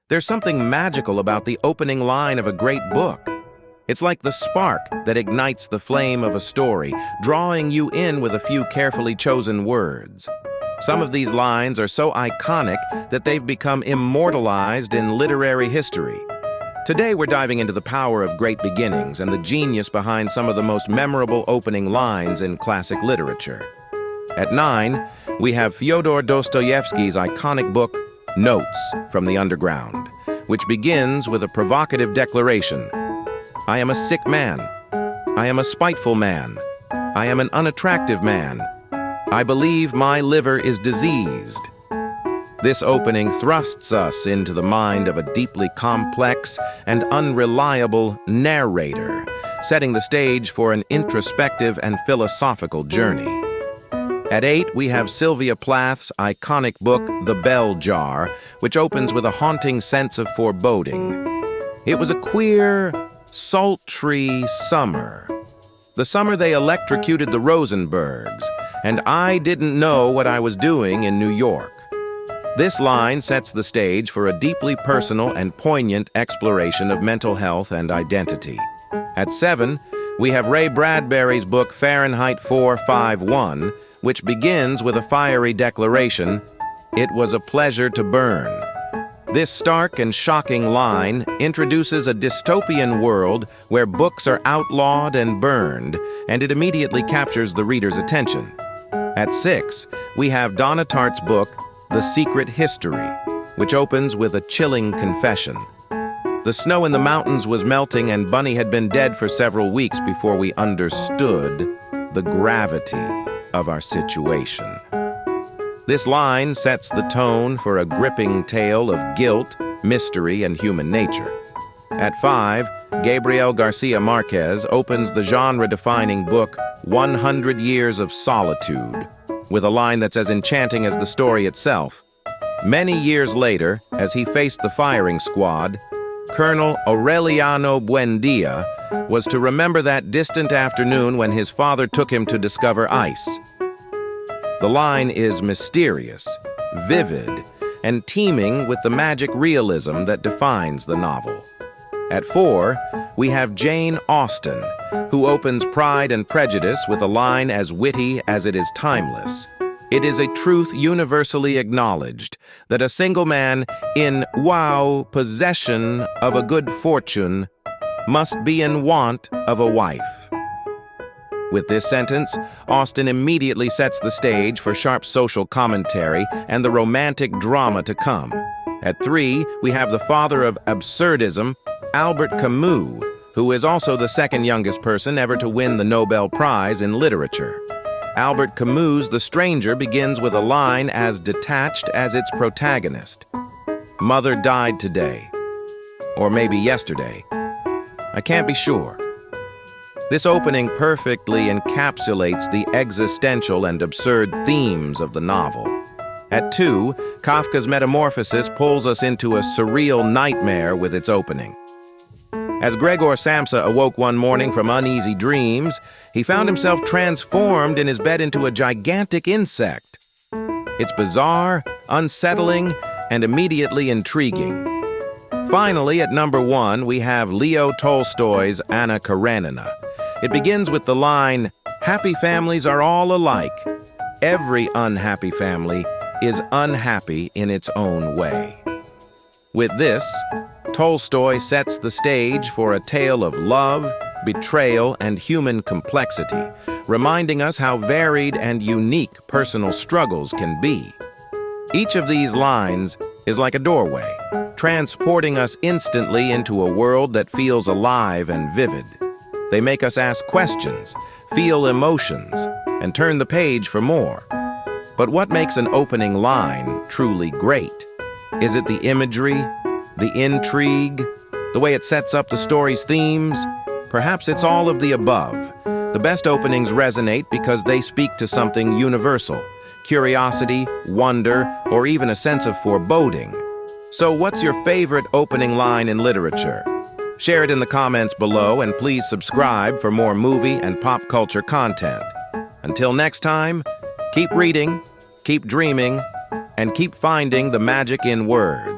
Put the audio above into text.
There's something magical about the opening line of a great book. It's like the spark that ignites the flame of a story, drawing you in with a few carefully chosen words. Some of these lines are so iconic that they've become immortalized in literary history. Today we're diving into the power of great beginnings and the genius behind some of the most memorable opening lines in classic literature. At 9, we have Fyodor Dostoevsky's iconic book, Notes from the Underground, which begins with a provocative declaration. I am a sick man. I am a spiteful man. I am an unattractive man. I believe my liver is diseased. This opening thrusts us into the mind of a deeply complex and unreliable narrator, setting the stage for an introspective and philosophical journey. At 8, we have Sylvia Plath's iconic book, The Bell Jar, which opens with a haunting sense of foreboding. It was a queer, sultry summer. The summer they electrocuted the Rosenbergs, and I didn't know what I was doing in New York. This line sets the stage for a deeply personal and poignant exploration of mental health and identity. At 7, we have Ray Bradbury's book Farenheit 451, which begins with a fiery declaration, "It was a pleasure to burn." This stark and shocking line introduces a dystopian world where books are outlawed and burned, and it immediately captures the reader's attention. At 6, we have Donna Tartt's book, The Secret History, which opens with a chilling confession. The snow in the mountains was melting and Bunny had been dead for several weeks before we understood the gravity of our situation. This line sets the tone for a gripping tale of guilt, mystery, and human nature. At 5, Gabriel Garcia Marquez opens the genre-defining book 100 Years of Solitude, with a line that's as enchanting as the story itself. Many years later, as he faced the firing squad, Colonel Aureliano Buendia was to remember that distant afternoon when his father took him to discover ice. The line is mysterious, vivid, and teeming with the magic realism that defines the novel. At 4, we have Jane Austen, who opens Pride and Prejudice with a line as witty as it is timeless. It is a truth universally acknowledged that a single man in possession of a good fortune must be in want of a wife. With this sentence, Austen immediately sets the stage for sharp social commentary and the romantic drama to come. At 3, we have the father of absurdism, Albert Camus, who is also the second youngest person ever to win the Nobel Prize in Literature. Albert Camus' The Stranger begins with a line as detached as its protagonist. Mother died today. Or maybe yesterday. I can't be sure. This opening perfectly encapsulates the existential and absurd themes of the novel. At 2, Kafka's Metamorphosis pulls us into a surreal nightmare with its opening. As Gregor Samsa awoke one morning from uneasy dreams, he found himself transformed in his bed into a gigantic insect. It's bizarre, unsettling, and immediately intriguing. Finally, at number 1, we have Leo Tolstoy's Anna Karenina. It begins with the line, "Happy families are all alike. Every unhappy family is unhappy in its own way." With this, Tolstoy sets the stage for a tale of love, betrayal, and human complexity, reminding us how varied and unique personal struggles can be. Each of these lines is like a doorway, transporting us instantly into a world that feels alive and vivid. They make us ask questions, feel emotions, and turn the page for more. But what makes an opening line truly great? Is it the imagery, the intrigue, the way it sets up the story's themes? Perhaps it's all of the above. The best openings resonate because they speak to something universal, curiosity, wonder, or even a sense of foreboding. So what's your favorite opening line in literature? Share it in the comments below, and please subscribe for more movie and pop culture content. Until next time, keep reading, keep dreaming, and keep finding the magic in words.